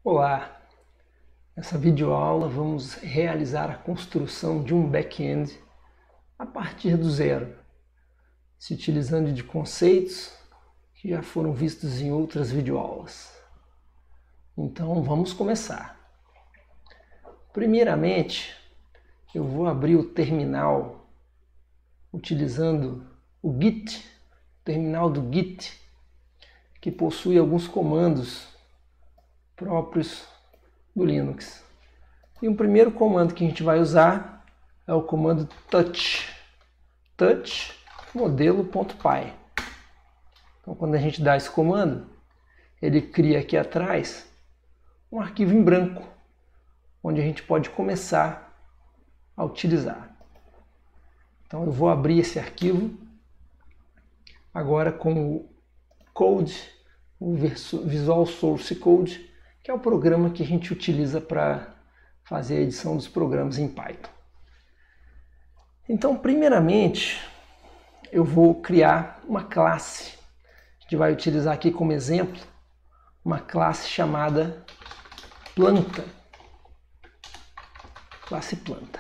Olá! Nessa videoaula vamos realizar a construção de um back-end a partir do zero, se utilizando de conceitos que já foram vistos em outras videoaulas. Então vamos começar. Primeiramente, eu vou abrir o terminal utilizando o Git, terminal do Git, que possui alguns comandos próprios do Linux. E o primeiro comando que a gente vai usar é o comando touch modelo.py. Então, quando a gente dá esse comando, ele cria aqui atrás um arquivo em branco, onde a gente pode começar a utilizar. Então, eu vou abrir esse arquivo agora com o Code, o Visual Source Code, que é o programa que a gente utiliza para fazer a edição dos programas em Python. Então, primeiramente, eu vou criar uma classe. A gente vai utilizar aqui como exemplo uma classe chamada planta. Classe planta.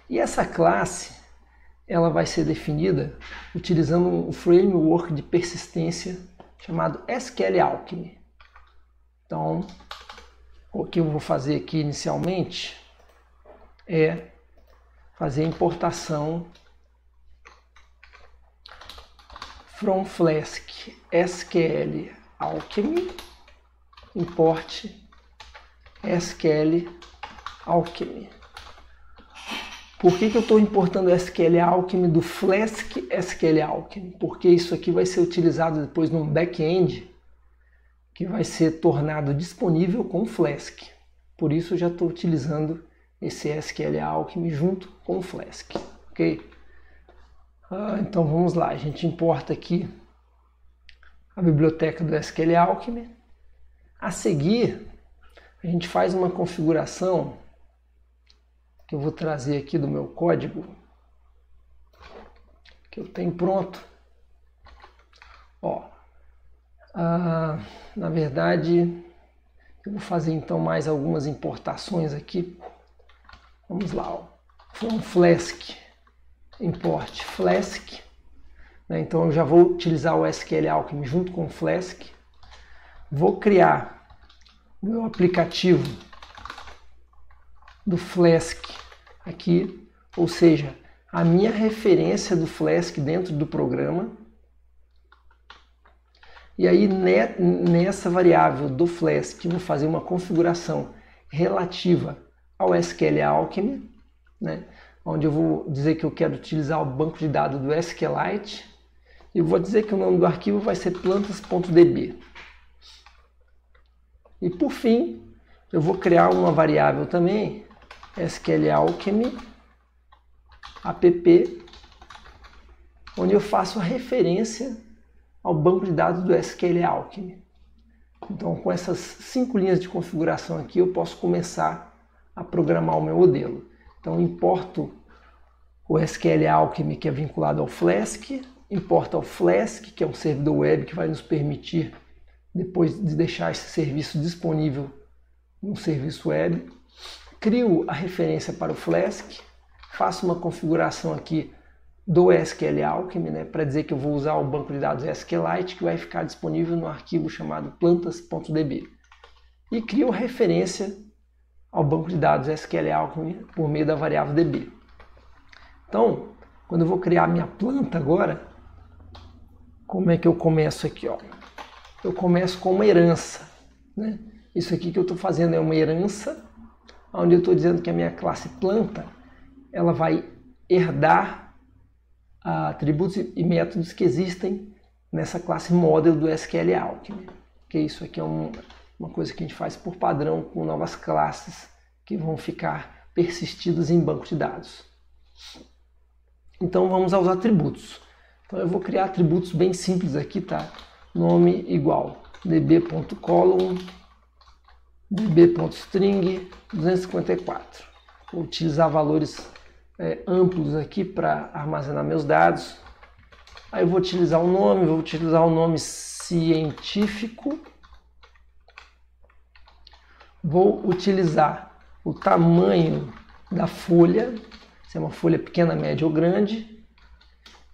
E essa classe, ela vai ser definida utilizando um framework de persistência chamado SQLAlchemy. Então, o que eu vou fazer aqui inicialmente é fazer a importação from Flask SQLAlchemy import SQLAlchemy. Por que eu estou importando o SQLAlchemy do Flask SQLAlchemy? Porque isso aqui vai ser utilizado depois num back-end que vai ser tornado disponível com o Flask. Por isso eu já estou utilizando esse SQLAlchemy junto com o Flask. Ok? Então vamos lá, a gente importa aqui a biblioteca do SQLAlchemy. A seguir, a gente faz uma configuração que eu vou trazer aqui do meu código, que eu tenho pronto. Na verdade, eu vou fazer então mais algumas importações aqui. Vamos lá, from Flask, import Flask. Então eu já vou utilizar o SQLAlchemy junto com o Flask. Vou criar o meu aplicativo do Flask aqui, ou seja, a minha referência do Flask dentro do programa. E aí nessa variável do Flask eu vou fazer uma configuração relativa ao SQLAlchemy, onde eu vou dizer que eu quero utilizar o banco de dados do SQLite e vou dizer que o nome do arquivo vai ser plantas.db. E por fim, eu vou criar uma variável também, SQLAlchemy app, onde eu faço a referência ao banco de dados do SQLAlchemy. Então, com essas 5 linhas de configuração aqui, eu posso começar a programar o meu modelo. Então, importo o SQLAlchemy, que é vinculado ao Flask, importo o Flask, que é um servidor web que vai nos permitir, depois de deixar esse serviço disponível no serviço web, crio a referência para o Flask, faço uma configuração aqui do SQLAlchemy, para dizer que eu vou usar o banco de dados SQLite, que vai ficar disponível no arquivo chamado plantas.db. E crio referência ao banco de dados SQLAlchemy por meio da variável db. Então, quando eu vou criar a minha planta agora, como é que eu começo aqui? Eu começo com uma herança. Isso aqui que eu estou fazendo é uma herança, onde eu estou dizendo que a minha classe planta ela vai herdar atributos e métodos que existem nessa classe model do SQLAlchemy. Que isso aqui é uma coisa que a gente faz por padrão com novas classes que vão ficar persistidas em banco de dados. Então vamos aos atributos. Então eu vou criar atributos bem simples aqui, tá? Nome igual db.column, db.string 254. Vou utilizar valores amplos aqui para armazenar meus dados. Aí eu vou utilizar o nome científico vou utilizar o tamanho da folha, se é uma folha pequena, média ou grande,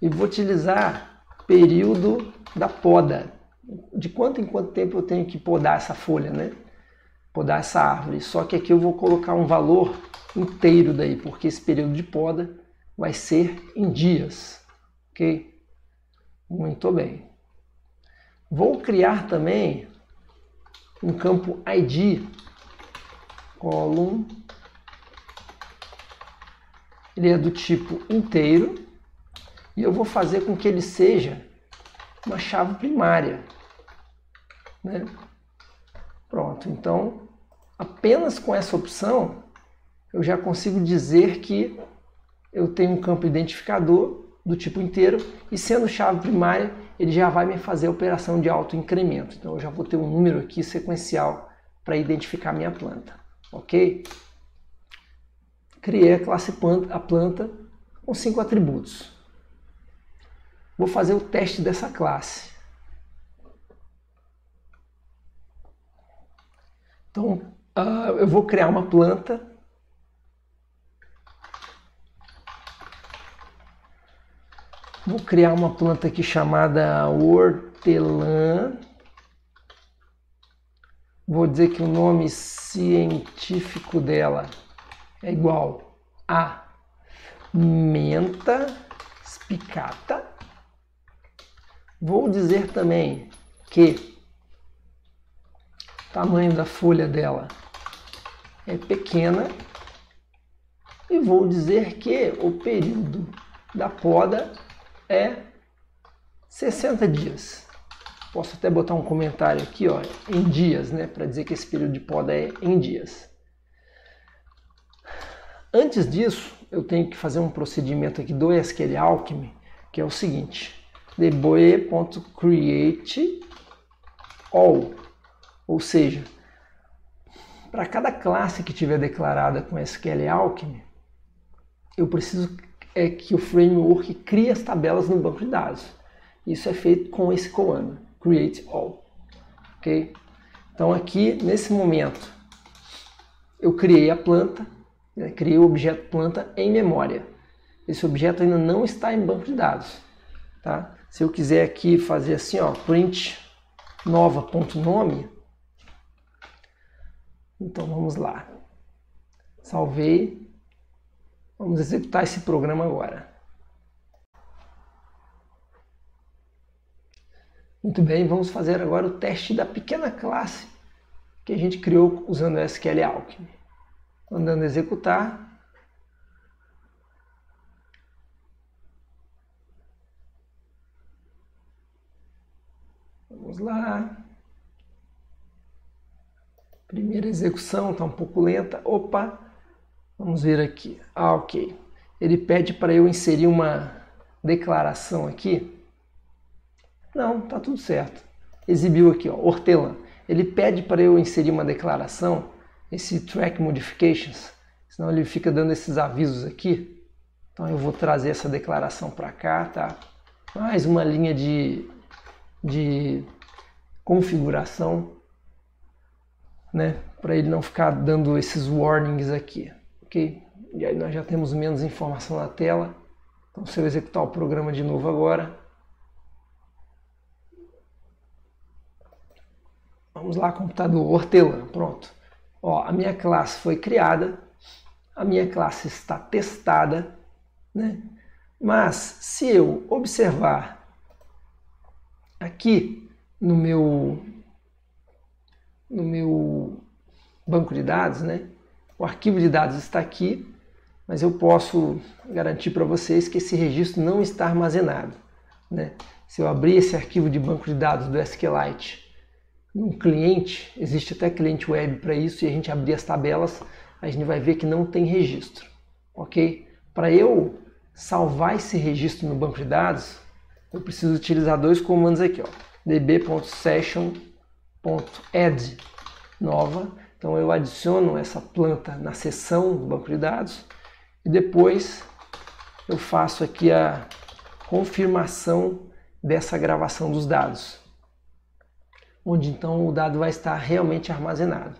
e vou utilizar período da poda, de quanto em quanto tempo eu tenho que podar essa folha, né? Podar essa árvore. Só que aqui eu vou colocar um valor inteiro daí, porque esse período de poda vai ser em dias, ok? Muito bem. Vou criar também um campo ID, column, ele é do tipo inteiro, e eu vou fazer com que ele seja uma chave primária, né? Pronto, então apenas com essa opção eu já consigo dizer que eu tenho um campo identificador do tipo inteiro, e sendo chave primária, ele já vai me fazer a operação de autoincremento. Então eu já vou ter um número aqui sequencial para identificar minha planta, ok? Criei a classe planta com 5 atributos. Vou fazer o teste dessa classe. Então eu vou criar uma planta. Vou criar uma planta aqui chamada hortelã. Vou dizer que o nome científico dela é igual a Mentha spicata. Vou dizer também que o tamanho da folha dela é pequena. E vou dizer que o período da poda é 60 dias. Posso até botar um comentário aqui, ó, em dias, né, para dizer que esse período de poda é em dias. Antes disso, eu tenho que fazer um procedimento aqui do SQL Alchemy, que é o seguinte: deboe.create all, ou seja, para cada classe que tiver declarada com SQL Alchemy, eu preciso que o framework crie as tabelas no banco de dados. Isso é feito com esse comando, create all, ok? Então aqui, nesse momento, eu criei a planta, criei o objeto planta em memória. Esse objeto ainda não está em banco de dados, tá? Se eu quiser aqui fazer assim, ó, print nova.nome, então vamos lá. Salvei. Vamos executar esse programa agora. Muito bem, vamos fazer agora o teste da pequena classe que a gente criou usando o SQL Alchemy. Mandando executar. Vamos lá. Primeira execução está um pouco lenta. Opa! Vamos ver aqui. Ok. Ele pede para eu inserir uma declaração aqui. Não, tá tudo certo. Exibiu aqui, ó, hortelã. Ele pede para eu inserir uma declaração, esse track modifications, senão ele fica dando esses avisos aqui. Então eu vou trazer essa declaração para cá, tá? Mais uma linha de configuração, né? Para ele não ficar dando esses warnings aqui. Ok? E aí nós já temos menos informação na tela. Então se eu executar o programa de novo agora, vamos lá, computador, hortelã, pronto. Ó, a minha classe foi criada, a minha classe está testada, né? Mas se eu observar aqui no meu banco de dados, né? O arquivo de dados está aqui, mas eu posso garantir para vocês que esse registro não está armazenado, né? Se eu abrir esse arquivo de banco de dados do SQLite num cliente, existe até cliente web para isso, e a gente abrir as tabelas, a gente vai ver que não tem registro, ok? Para eu salvar esse registro no banco de dados, eu preciso utilizar dois comandos aqui, ó, db.session.add nova. Então eu adiciono essa planta na seção do banco de dados e depois eu faço aqui a confirmação dessa gravação dos dados, onde então o dado vai estar realmente armazenado.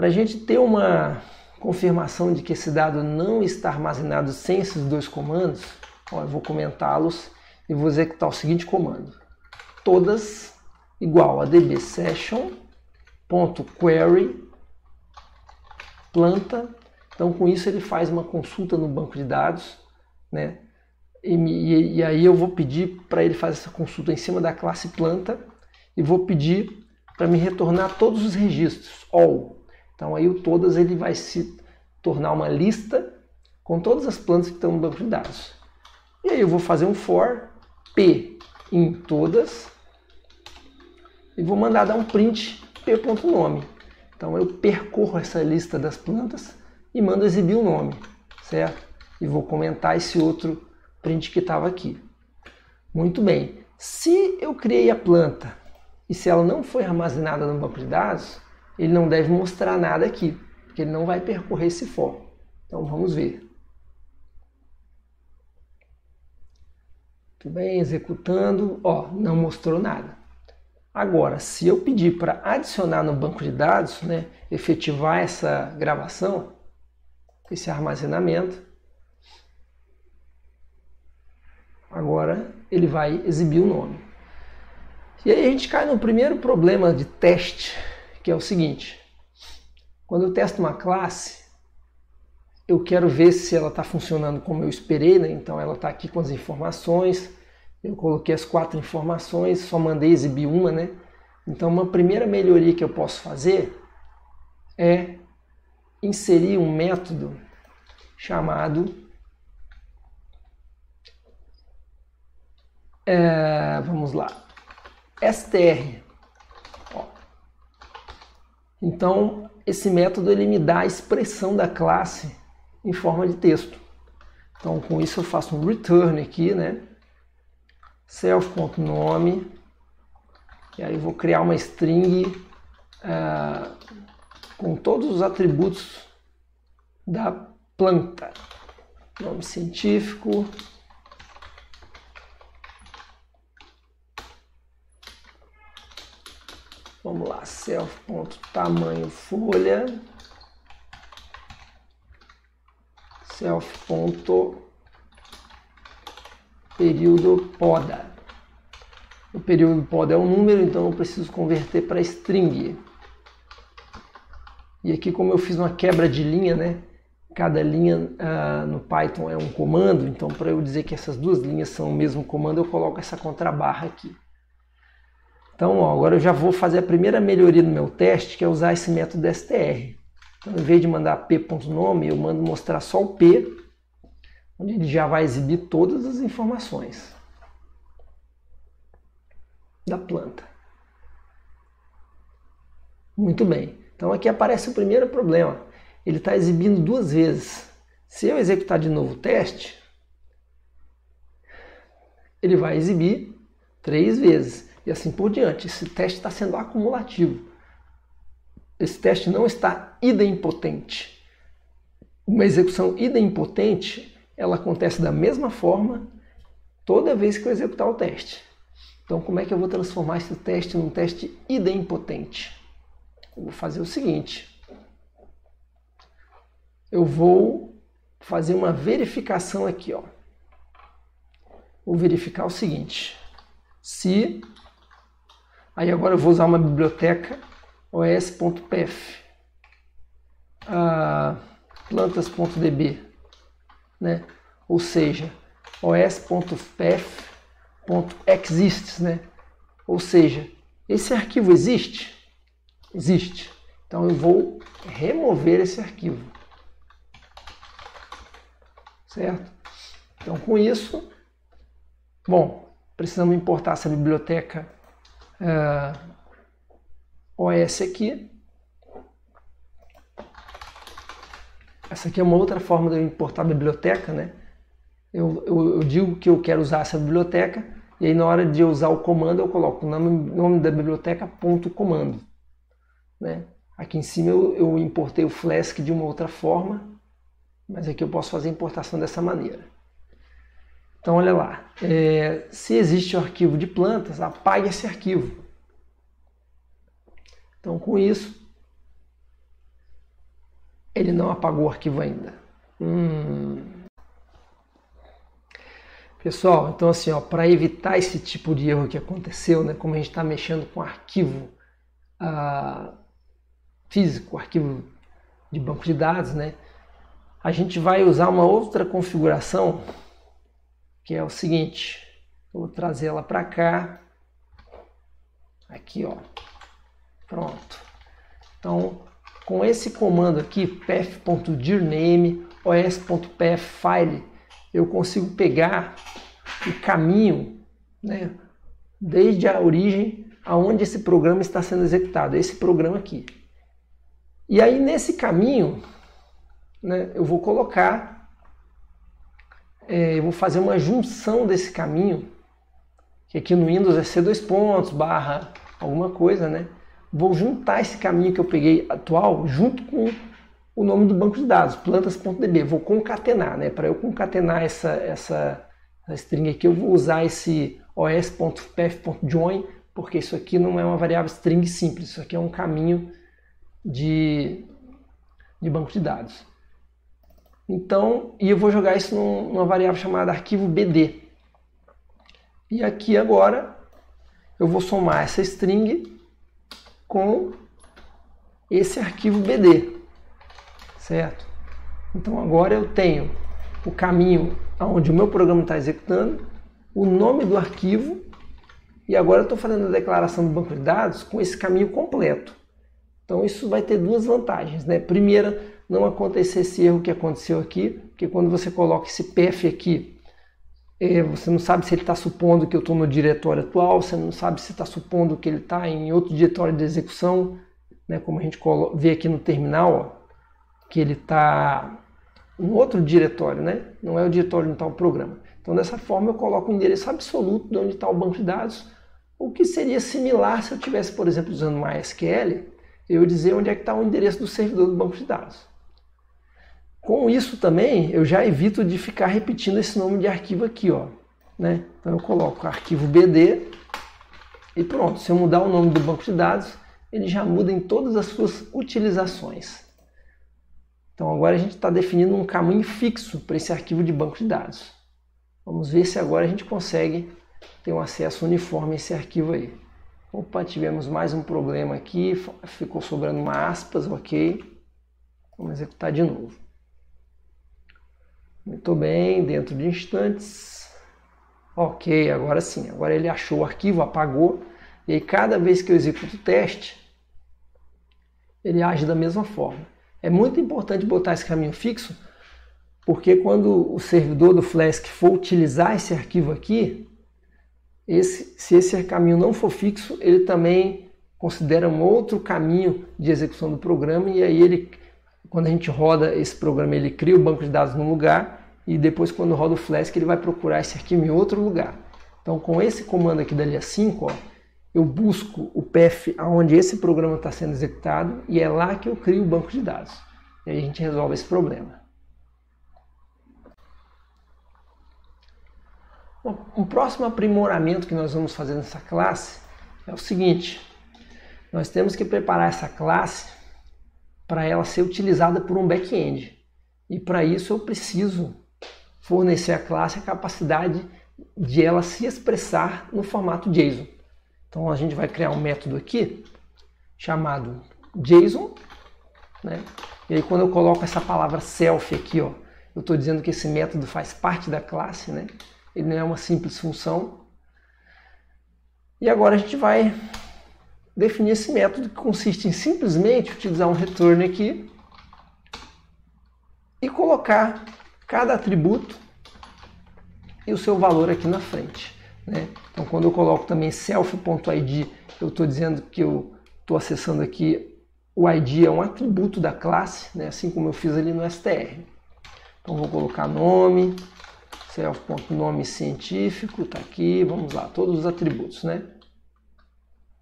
Para a gente ter uma confirmação de que esse dado não está armazenado sem esses dois comandos, ó, eu vou comentá-los e vou executar o seguinte comando. Todas igual a dbSession.query planta. Então, com isso, ele faz uma consulta no banco de dados, né? E aí eu vou pedir para ele fazer essa consulta em cima da classe planta e vou pedir para me retornar todos os registros, all. Então, aí o todas ele vai se tornar uma lista com todas as plantas que estão no banco de dados. E aí eu vou fazer um for p em todas e vou mandar dar um print p.nome. Então eu percorro essa lista das plantas e mando exibir o nome, certo? E vou comentar esse outro print que estava aqui. Muito bem. Se eu criei a planta e se ela não foi armazenada no banco de dados, ele não deve mostrar nada aqui, porque ele não vai percorrer esse for. Então vamos ver. Muito bem, executando. Ó, não mostrou nada. Agora, se eu pedir para adicionar no banco de dados, né, efetivar essa gravação, esse armazenamento, agora ele vai exibir o nome. E aí a gente cai no primeiro problema de teste, que é o seguinte. Quando eu testo uma classe, eu quero ver se ela está funcionando como eu esperei, né? Então ela está aqui com as informações, eu coloquei as 4 informações, só mandei exibir uma, né? Então uma primeira melhoria que eu posso fazer é inserir um método chamado vamos lá, str. Ó. Então esse método ele me dá a expressão da classe em forma de texto. Então com isso eu faço um return aqui, né? Self.nome, e aí eu vou criar uma string com todos os atributos da planta. Nome científico, vamos lá, self.tamanho folha, self.período poda. O período poda é um número, então eu preciso converter para string. E aqui, como eu fiz uma quebra de linha, né? Cada linha no Python é um comando, então para eu dizer que essas duas linhas são o mesmo comando, eu coloco essa contrabarra aqui. Então, ó, agora eu já vou fazer a primeira melhoria no meu teste, que é usar esse método str. Então, em vez de mandar p.nome, eu mando mostrar só o p, onde ele já vai exibir todas as informações da planta. Muito bem. Então, aqui aparece o primeiro problema. Ele está exibindo 2 vezes. Se eu executar de novo o teste, ele vai exibir 3 vezes. E assim por diante. Esse teste está sendo acumulativo. Esse teste não está idempotente. Uma execução idempotente, ela acontece da mesma forma toda vez que eu executar o teste. Então, como é que eu vou transformar esse teste num teste idempotente? Eu vou fazer o seguinte. Eu vou fazer uma verificação aqui, ó. Vou verificar o seguinte. Se... Aí agora eu vou usar uma biblioteca os.pf, plantas.db, né? Ou seja, os.pf.exists, né? Ou seja, esse arquivo existe? Existe. Então eu vou remover esse arquivo. Certo? Então com isso, bom, precisamos importar essa biblioteca OS aqui. Essa aqui é uma outra forma de eu importar a biblioteca, né? Eu digo que eu quero usar essa biblioteca e aí na hora de eu usar o comando eu coloco o nome da biblioteca .comando, né? Aqui em cima eu importei o Flask de uma outra forma, mas aqui eu posso fazer a importação dessa maneira. Então olha lá, se existe um arquivo de plantas, apague esse arquivo. Então com isso, Ele não apagou o arquivo ainda. Pessoal, então assim, para evitar esse tipo de erro que aconteceu, né, como a gente está mexendo com arquivo físico, arquivo de banco de dados, né, a gente vai usar uma outra configuração, que é o seguinte. Eu vou trazer ela para cá. Aqui, ó. Pronto. Então, com esse comando aqui, path.dirname os.pathfile, eu consigo pegar o caminho, né, desde a origem aonde esse programa está sendo executado, esse programa aqui. E aí nesse caminho, né, eu vou colocar, eu vou fazer uma junção desse caminho, que aqui no Windows é C2 pontos, barra alguma coisa, né? Vou juntar esse caminho que eu peguei atual junto com o nome do banco de dados, plantas.db. Vou concatenar, né? Para eu concatenar essa string aqui, eu vou usar esse os.path.join, porque isso aqui não é uma variável string simples, isso aqui é um caminho de banco de dados. Então, e eu vou jogar isso numa variável chamada arquivo BD. E aqui agora eu vou somar essa string com esse arquivo BD, certo? Então agora eu tenho o caminho onde o meu programa está executando, o nome do arquivo, e agora eu estou fazendo a declaração do banco de dados com esse caminho completo. Então isso vai ter duas vantagens, né? Primeira, não acontecer esse erro que aconteceu aqui, porque quando você coloca esse path aqui, você não sabe se ele está supondo que eu estou no diretório atual, você não sabe se está supondo que ele está em outro diretório de execução, né? Como a gente vê aqui no terminal, ó, que ele está em outro diretório, né? Não é o diretório onde está o programa. Então dessa forma eu coloco o endereço absoluto de onde está o banco de dados, o que seria similar se eu estivesse, por exemplo, usando MySQL, eu dizer onde é que está o endereço do servidor do banco de dados. Com isso também, eu já evito de ficar repetindo esse nome de arquivo aqui, ó, né? Então eu coloco arquivo BD e pronto. Se eu mudar o nome do banco de dados, ele já muda em todas as suas utilizações. Então agora a gente está definindo um caminho fixo para esse arquivo de banco de dados. Vamos ver se agora a gente consegue ter um acesso uniforme a esse arquivo aí. Opa, tivemos mais um problema aqui, ficou sobrando uma aspas, ok. Vamos executar de novo. Muito bem, dentro de instantes. Ok, agora sim. Agora ele achou o arquivo, apagou. E aí cada vez que eu executo o teste, ele age da mesma forma. É muito importante botar esse caminho fixo, porque quando o servidor do Flask for utilizar esse arquivo aqui, se esse caminho não for fixo, ele também considera um outro caminho de execução do programa, e aí quando a gente roda esse programa, ele cria o banco de dados num lugar, e depois quando roda o Flask, ele vai procurar esse arquivo em outro lugar. Então com esse comando aqui da linha 5, ó, eu busco o path onde esse programa está sendo executado, e é lá que eu crio o banco de dados. E aí a gente resolve esse problema. Um próximo aprimoramento que nós vamos fazer nessa classe é o seguinte: nós temos que preparar essa classe para ela ser utilizada por um back-end. E para isso eu preciso fornecer à classe a capacidade de ela se expressar no formato JSON. Então a gente vai criar um método aqui chamado JSON, né? E aí quando eu coloco essa palavra self aqui, ó, eu estou dizendo que esse método faz parte da classe, né? Ele não é uma simples função. E agora a gente vai definir esse método, que consiste em simplesmente utilizar um return aqui e colocar cada atributo e o seu valor aqui na frente, né? Então quando eu coloco também self.id, eu estou dizendo que eu estou acessando aqui, o id é um atributo da classe, né? Assim como eu fiz ali no str. Então vou colocar nome, self.nome científico, tá aqui, vamos lá, todos os atributos, né?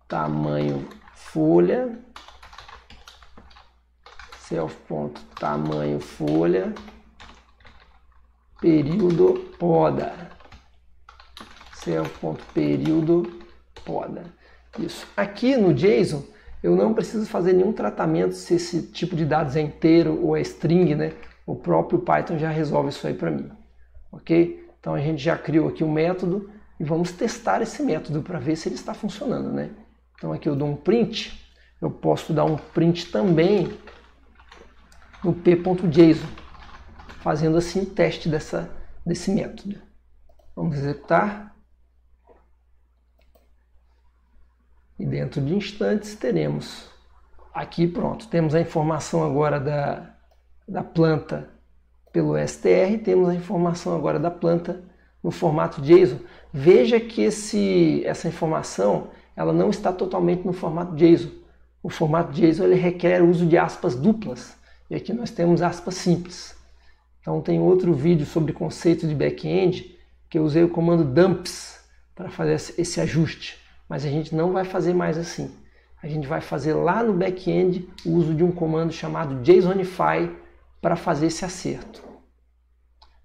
Tamanho folha, self.tamanho folha, período poda, self.período poda. Isso. Aqui no JSON eu não preciso fazer nenhum tratamento se esse tipo de dados é inteiro ou é string, né? O próprio Python já resolve isso aí para mim, ok? Então a gente já criou aqui o método e vamos testar esse método para ver se ele está funcionando, né? Então aqui eu dou um print, eu posso dar um print também no p.json, fazendo assim o teste desse método. Vamos executar. E dentro de instantes teremos aqui, pronto, temos a informação agora da planta pelo str, temos a informação agora da planta no formato JSON. Veja que essa informação ela não está totalmente no formato JSON. O formato JSON ele requer o uso de aspas duplas, e aqui nós temos aspas simples. Então tem outro vídeo sobre conceito de back-end que eu usei o comando dumps para fazer esse ajuste, mas a gente não vai fazer mais assim. A gente vai fazer lá no back-end o uso de um comando chamado JSONify para fazer esse acerto.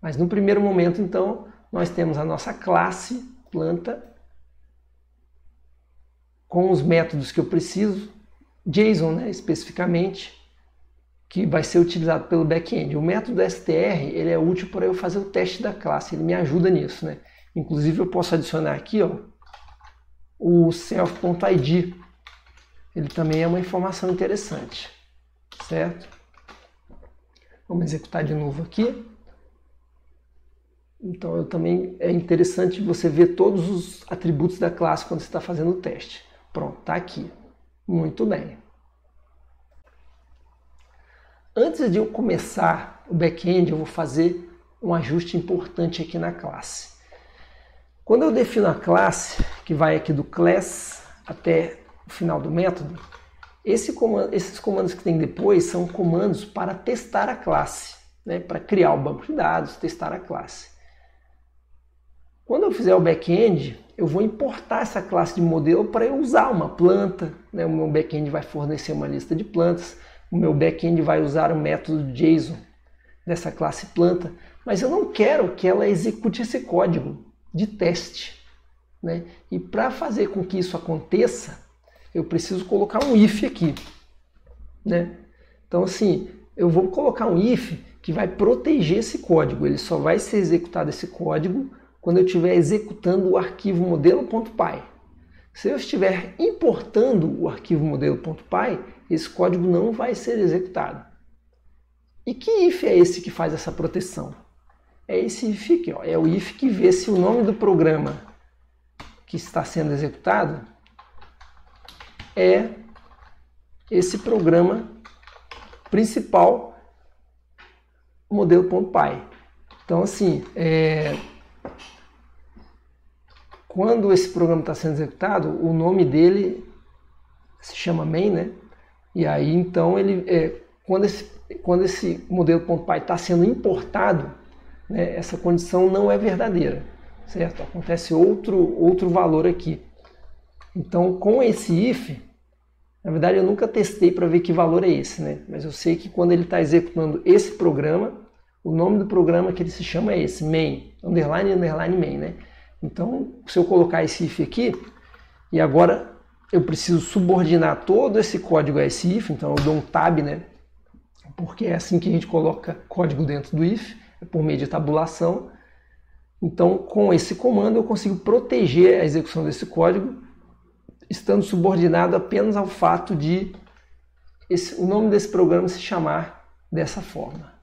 Mas no primeiro momento, então, nós temos a nossa classe planta com os métodos que eu preciso, JSON, né, especificamente, que vai ser utilizado pelo back-end. O método str ele é útil para eu fazer o teste da classe, ele me ajuda nisso, né? Inclusive eu posso adicionar aqui, ó, o self.id. Ele também é uma informação interessante, certo? Vamos executar de novo aqui. Então também é interessante você ver todos os atributos da classe quando você está fazendo o teste. Pronto, está aqui. Muito bem. Antes de eu começar o back-end, eu vou fazer um ajuste importante aqui na classe. Quando eu defino a classe, que vai aqui do class até o final do método, esses comandos que tem depois são comandos para testar a classe, né? Para criar o banco de dados, testar a classe. Quando eu fizer o back-end, eu vou importar essa classe de modelo para eu usar uma planta, né? O meu back-end vai fornecer uma lista de plantas, o meu back-end vai usar o método JSON dessa classe planta, mas eu não quero que ela execute esse código de teste, né? E para fazer com que isso aconteça, eu preciso colocar um if aqui, né? Então assim, eu vou colocar um if que vai proteger esse código, ele só vai ser executado esse código quando eu estiver executando o arquivo modelo.py. Se eu estiver importando o arquivo modelo.py, esse código não vai ser executado. E que if é esse que faz essa proteção? É esse if aqui, ó. É o if que vê se o nome do programa que está sendo executado é esse programa principal modelo.py. Então assim, quando esse programa está sendo executado, o nome dele se chama main, né? E aí então quando esse modelo.py está sendo importado, né, essa condição não é verdadeira, certo? Acontece outro valor aqui. Então com esse if, na verdade eu nunca testei para ver que valor é esse, né? Mas eu sei que quando ele está executando esse programa, o nome do programa que ele se chama é esse, main, underline main, né? Então, se eu colocar esse if aqui, e agora eu preciso subordinar todo esse código a esse if, então eu dou um tab, né? Porque é assim que a gente coloca código dentro do if, é por meio de tabulação. Então, com esse comando eu consigo proteger a execução desse código, estando subordinado apenas ao fato de o nome desse programa se chamar dessa forma.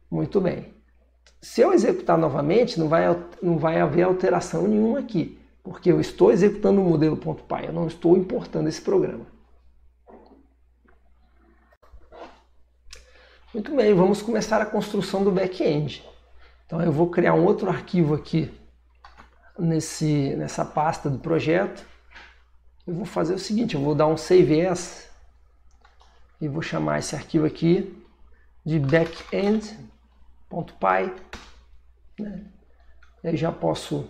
Muito bem. Se eu executar novamente, não vai haver alteração nenhuma aqui, porque eu estou executando o modelo.py, eu não estou importando esse programa. Muito bem, vamos começar a construção do back-end. Então eu vou criar um outro arquivo aqui nessa pasta do projeto. Eu vou fazer o seguinte, eu vou dar um save as e vou chamar esse arquivo aqui de backend.py, né? E aí já posso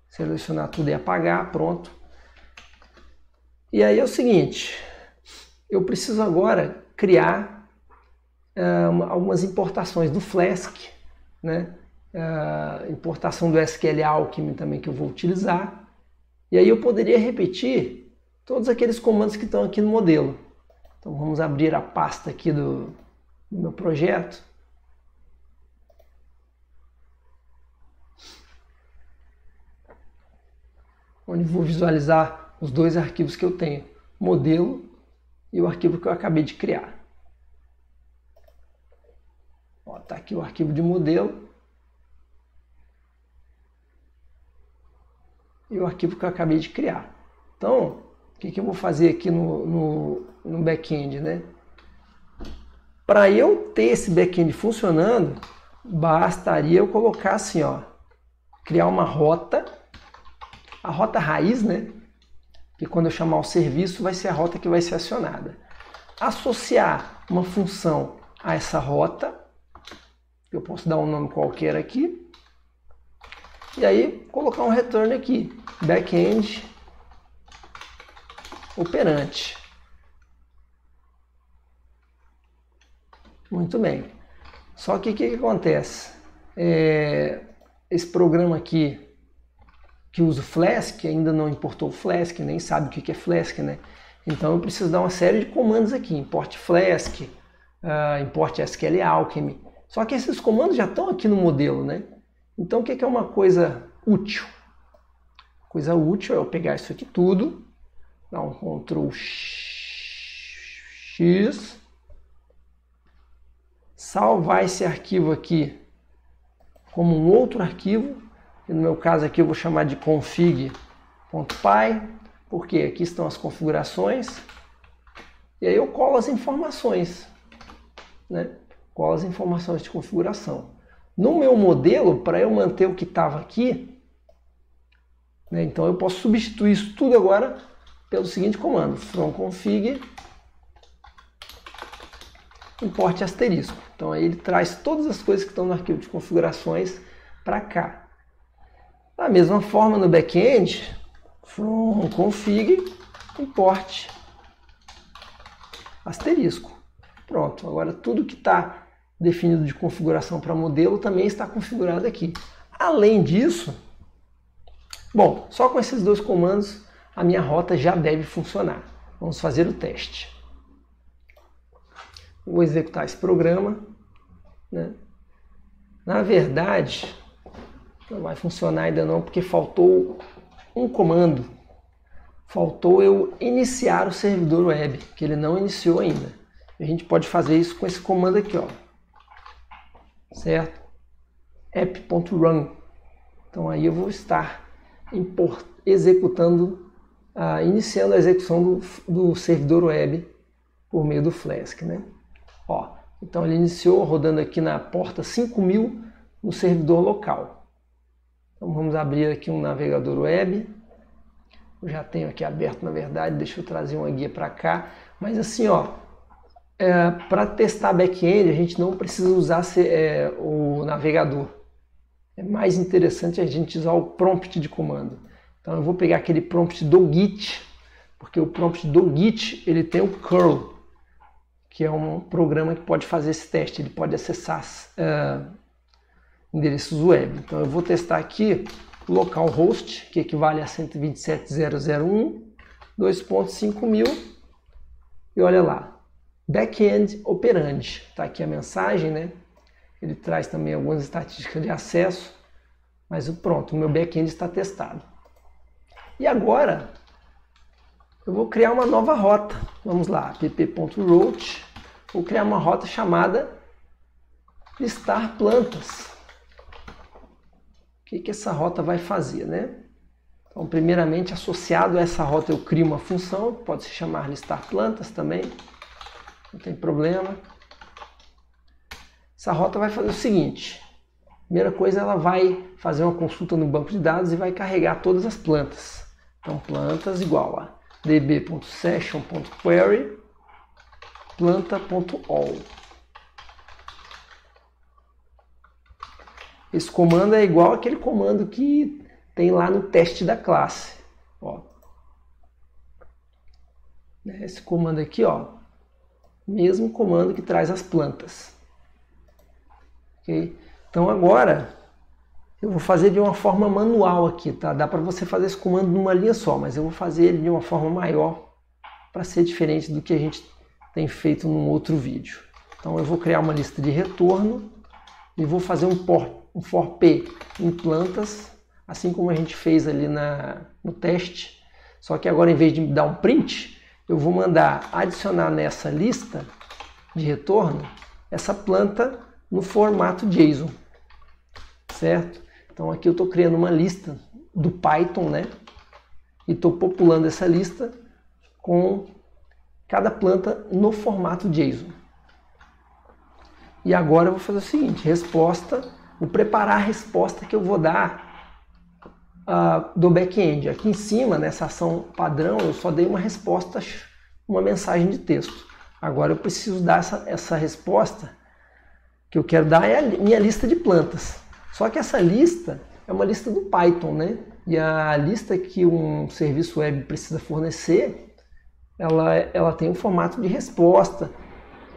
selecionar tudo e apagar, pronto. E aí é o seguinte, eu preciso agora criar algumas importações do Flask, né? Importação do SQL Alchemy também que eu vou utilizar. E aí eu poderia repetir todos aqueles comandos que estão aqui no modelo. Então vamos abrir a pasta aqui do meu projeto. Onde vou visualizar os dois arquivos que eu tenho, modelo e o arquivo que eu acabei de criar. Está aqui o arquivo de modelo e o arquivo que eu acabei de criar. Então, o que eu vou fazer aqui no back-end, né? Para eu ter esse back-end funcionando, bastaria eu colocar assim, ó, criar uma rota, a rota raiz, né? Que quando eu chamar o serviço vai ser a rota que vai ser acionada. Associar uma função a essa rota, eu posso dar um nome qualquer aqui, e aí colocar um return aqui, back-end operante. Muito bem. Só que o que acontece? Esse programa aqui que usa o Flask ainda não importou o Flask, nem sabe o que é Flask, né? Então eu preciso dar uma série de comandos aqui, import Flask, import SQLAlchemy. Só que esses comandos já estão aqui no modelo, né? Então o que é uma coisa útil? Coisa útil é eu pegar isso aqui tudo, dar um Ctrl X, salvar esse arquivo aqui como um outro arquivo, e no meu caso aqui eu vou chamar de config.py, porque aqui estão as configurações, e aí eu colo as informações, né? Colo as informações de configuração. No meu modelo, para eu manter o que estava aqui, né, então eu posso substituir isso tudo agora pelo seguinte comando, from config import asterisco. Então aí ele traz todas as coisas que estão no arquivo de configurações para cá. Da mesma forma no back-end, from config import asterisco. Pronto, agora tudo que está definido de configuração para modelo também está configurado aqui. Além disso, bom, só com esses dois comandos a minha rota já deve funcionar. Vamos fazer o teste. Vou executar esse programa, né? Na verdade, não vai funcionar ainda não, porque faltou um comando. Faltou eu iniciar o servidor web, que ele não iniciou ainda. A gente pode fazer isso com esse comando aqui, ó. Certo? app.run. Então aí eu vou estar executando, iniciando a execução do servidor web por meio do Flask, né? Ó, então ele iniciou rodando aqui na porta 5000 no servidor local. Então vamos abrir aqui um navegador web. Eu já tenho aqui aberto, na verdade, deixa eu trazer uma guia para cá. Mas assim, ó, para testar back-end a gente não precisa usar o navegador. É mais interessante a gente usar o prompt de comando. Então eu vou pegar aquele prompt do Git, porque o prompt do Git ele tem o curl, que é um programa que pode fazer esse teste, ele pode acessar endereços web. Então eu vou testar aqui localhost, que equivale a 127.0.0.1, 2.5.000, e olha lá, back-end operandi. Está aqui a mensagem, né? Ele traz também algumas estatísticas de acesso, mas pronto, o meu back-end está testado. E agora eu vou criar uma nova rota. Vamos lá, app.route. Vou criar uma rota chamada listar plantas. O que essa rota vai fazer, né? Então, primeiramente, associado a essa rota, eu crio uma função, que pode se chamar listar plantas também, não tem problema. Essa rota vai fazer o seguinte: primeira coisa, ela vai fazer uma consulta no banco de dados e vai carregar todas as plantas. Então, plantas igual a db.session.query planta.all. Esse comando é igual aquele comando que tem lá no teste da classe. Ó. Esse comando aqui, ó, mesmo comando que traz as plantas. Okay? Então agora Eu vou fazer de uma forma manual aqui, tá? Dá para você fazer esse comando numa linha só, mas eu vou fazer ele de uma forma maior para ser diferente do que a gente tem feito num outro vídeo. Então eu vou criar uma lista de retorno e vou fazer um for p em plantas, assim como a gente fez ali no teste. Só que agora, em vez de dar um print, eu vou mandar adicionar nessa lista de retorno essa planta no formato JSON, certo? Então aqui eu estou criando uma lista do Python, né? E estou populando essa lista com cada planta no formato JSON. E agora eu vou fazer o seguinte, vou preparar a resposta que eu vou dar do back-end. Aqui em cima, nessa ação padrão, eu só dei uma resposta, uma mensagem de texto. Agora eu preciso dar essa resposta que eu quero dar é a minha lista de plantas. Só que essa lista é uma lista do Python, né? E a lista que um serviço web precisa fornecer, ela tem um formato de resposta,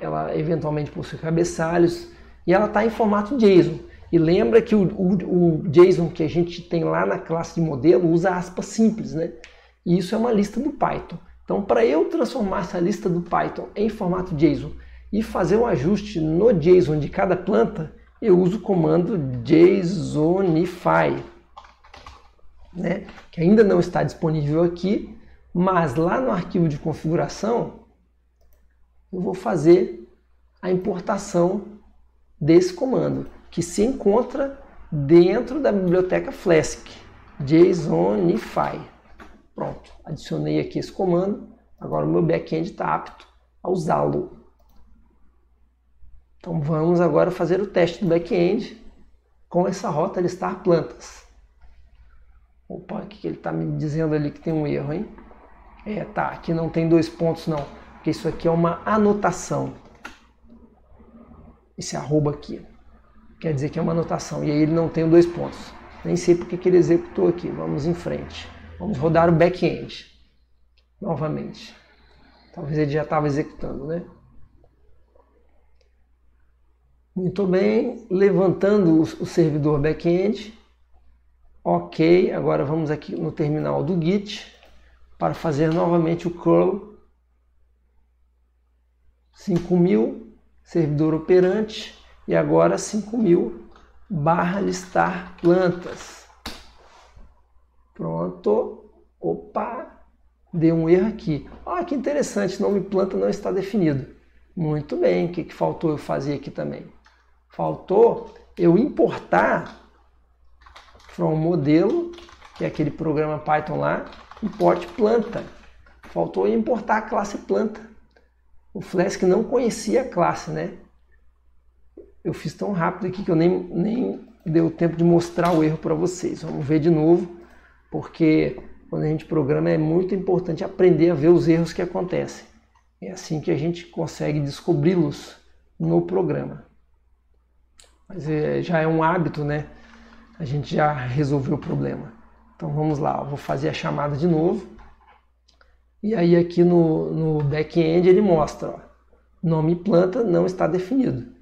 ela eventualmente possui cabeçalhos, e ela está em formato JSON. E lembra que o JSON que a gente tem lá na classe de modelo usa aspas simples, né? E isso é uma lista do Python. Então, para eu transformar essa lista do Python em formato JSON e fazer um ajuste no JSON de cada planta, eu uso o comando JSONify, né? Que ainda não está disponível aqui, mas lá no arquivo de configuração eu vou fazer a importação desse comando, que se encontra dentro da biblioteca Flask, JSONify. Pronto, adicionei aqui esse comando, agora o meu back-end está apto a usá-lo. Então vamos agora fazer o teste do back-end com essa rota listar plantas. Opa, o que ele está me dizendo ali que tem um erro, hein? Tá, aqui não tem 2 pontos não, porque isso aqui é uma anotação. Esse arroba aqui quer dizer que é uma anotação, e aí ele não tem 2 pontos. Nem sei porque que ele executou aqui, vamos em frente. Vamos rodar o back-end novamente. Talvez ele já estava executando, né? Muito bem, levantando o servidor back-end. Ok, agora vamos aqui no terminal do Git para fazer novamente o curl 5000, servidor operante, e agora 5000 / listar plantas. Pronto. Opa, deu um erro aqui. Ah, que interessante, nome planta não está definido. Muito bem, o que faltou eu fazer aqui também? Faltou eu importar from modelo, que é aquele programa Python lá, import planta. Faltou eu importar a classe planta. O Flask não conhecia a classe, né? Eu fiz tão rápido aqui que eu nem deu tempo de mostrar o erro para vocês. Vamos ver de novo, porque quando a gente programa é muito importante aprender a ver os erros que acontecem. É assim que a gente consegue descobri-los no programa. Mas já é um hábito, né? A gente já resolveu o problema. Então vamos lá, eu vou fazer a chamada de novo. E aí aqui no back-end ele mostra, ó, nome planta não está definido.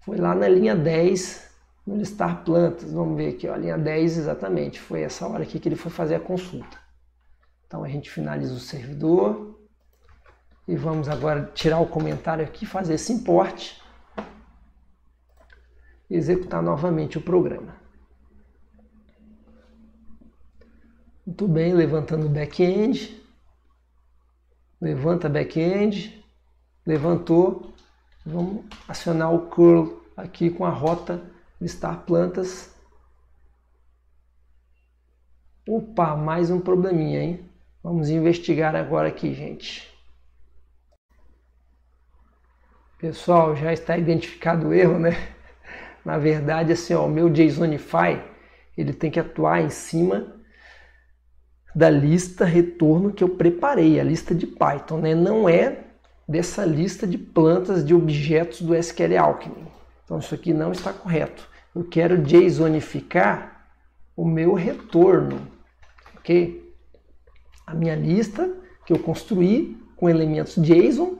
Foi lá na linha 10, no listar plantas. Vamos ver aqui, ó, a linha 10 exatamente. Foi essa hora aqui que ele foi fazer a consulta. Então a gente finaliza o servidor. E vamos agora tirar o comentário aqui, fazer esse import. E executar novamente o programa. Muito bem, levantando o back-end. Levanta back-end. Levantou. Vamos acionar o curl aqui com a rota listar plantas. Opa, mais um probleminha, hein? Vamos investigar agora aqui, gente. Pessoal, já está identificado o erro, né? Na verdade, assim, ó, o meu JSONify, ele tem que atuar em cima da lista retorno que eu preparei, a lista de Python, né? Não é dessa lista de plantas de objetos do SQL Alchemy. Então isso aqui não está correto. Eu quero JSONificar o meu retorno, ok? A minha lista que eu construí com elementos JSON,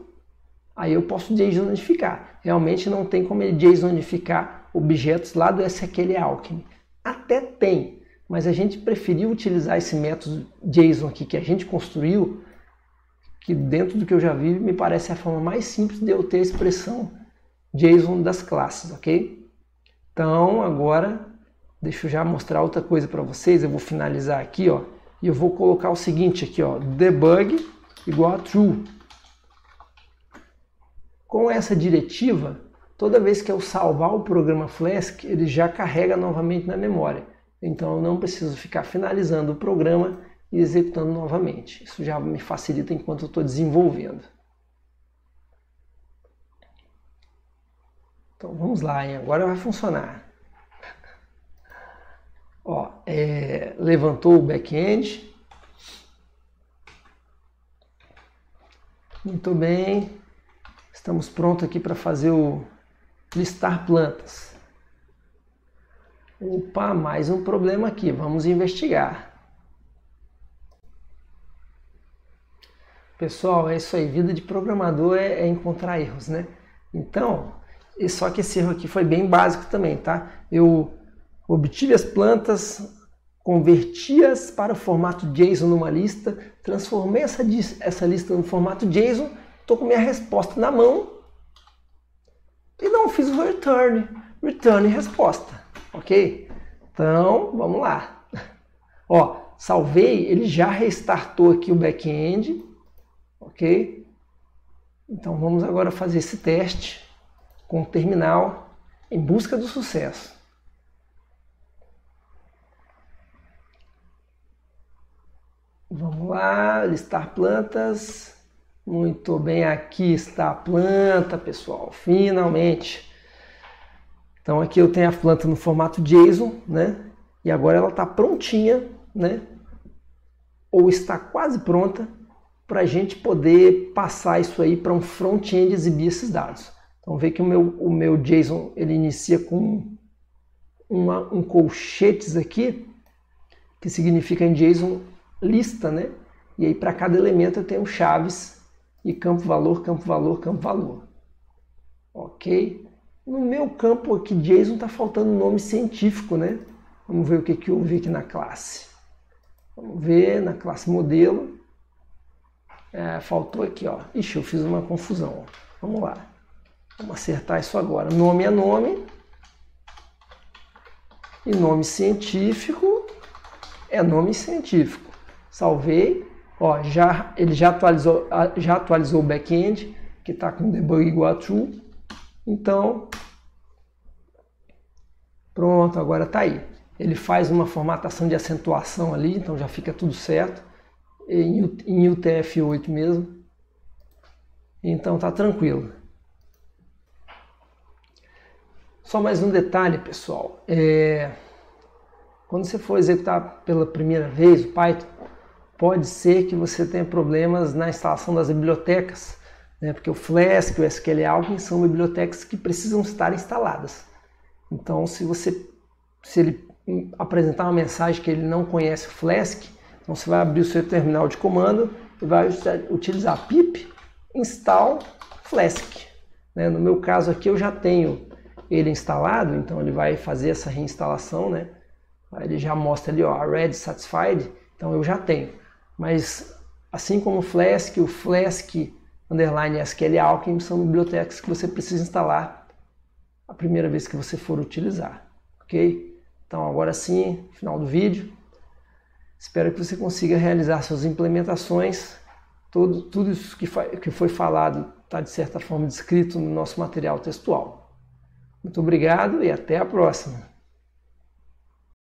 aí eu posso JSONificar. Realmente não tem como ele JSONificar objetos lá do SQL Alchemy. Até tem, mas a gente preferiu utilizar esse método JSON aqui que a gente construiu, que dentro do que eu já vi me parece a forma mais simples de eu ter a expressão JSON das classes, ok? Então agora deixa eu já mostrar outra coisa para vocês. Eu vou finalizar aqui, ó, e eu vou colocar o seguinte aqui, ó, debug igual a true. Com essa diretiva, toda vez que eu salvar o programa Flask, ele já carrega novamente na memória. Então eu não preciso ficar finalizando o programa e executando novamente. Isso já me facilita enquanto eu estou desenvolvendo. Então vamos lá, hein? Agora vai funcionar. Ó, levantou o back-end. Muito bem. Estamos prontos aqui para fazer o listar plantas. Opa, mais um problema aqui. Vamos investigar. Pessoal, é isso aí. Vida de programador é encontrar erros, né? Então, só que esse erro aqui foi bem básico também, tá? Eu obtive as plantas, converti-as para o formato JSON numa lista, transformei essa lista no formato JSON, estou com minha resposta na mão e não fiz o return resposta, ok? Então, vamos lá. Ó, salvei, ele já restartou aqui o back-end, ok? Então vamos agora fazer esse teste com o terminal em busca do sucesso. Vamos lá, listar plantas. Muito bem, aqui está a planta, pessoal, finalmente. Então aqui eu tenho a planta no formato JSON, né? E agora ela está prontinha, né? Ou está quase pronta para a gente poder passar isso aí para um front-end e exibir esses dados. Então vê que o meu JSON ele inicia com um colchetes aqui, que significa em JSON lista, né? E aí para cada elemento eu tenho chaves e campo valor, campo valor, campo valor. Ok? No meu campo aqui JSON está faltando nome científico, né? Vamos ver o que eu vi aqui na classe. Vamos ver na classe modelo. Faltou aqui, ó. Ixi, eu fiz uma confusão. Ó. Vamos lá. Vamos acertar isso agora. Nome é nome. E nome científico é nome científico. Salvei. Ó, ele já atualizou o back-end, que está com debug igual a true. Então, pronto, agora está aí. Ele faz uma formatação de acentuação ali, então já fica tudo certo. Em UTF-8 mesmo. Então tá tranquilo. Só mais um detalhe, pessoal. Quando você for executar pela primeira vez o Python, pode ser que você tenha problemas na instalação das bibliotecas, né? Porque o Flask e o SQL-Alchemy são bibliotecas que precisam estar instaladas. Então, se ele apresentar uma mensagem que ele não conhece o Flask, então você vai abrir o seu terminal de comando e vai utilizar pip install Flask. Né? No meu caso aqui eu já tenho ele instalado, então ele vai fazer essa reinstalação, né? Aí ele já mostra ali, ó, already satisfied, então eu já tenho. Mas assim como o Flask _ SQL-Alchemy são bibliotecas que você precisa instalar a primeira vez que você for utilizar, ok? Então agora sim, final do vídeo. Espero que você consiga realizar suas implementações. Tudo isso que foi falado está de certa forma descrito no nosso material textual. Muito obrigado e até a próxima.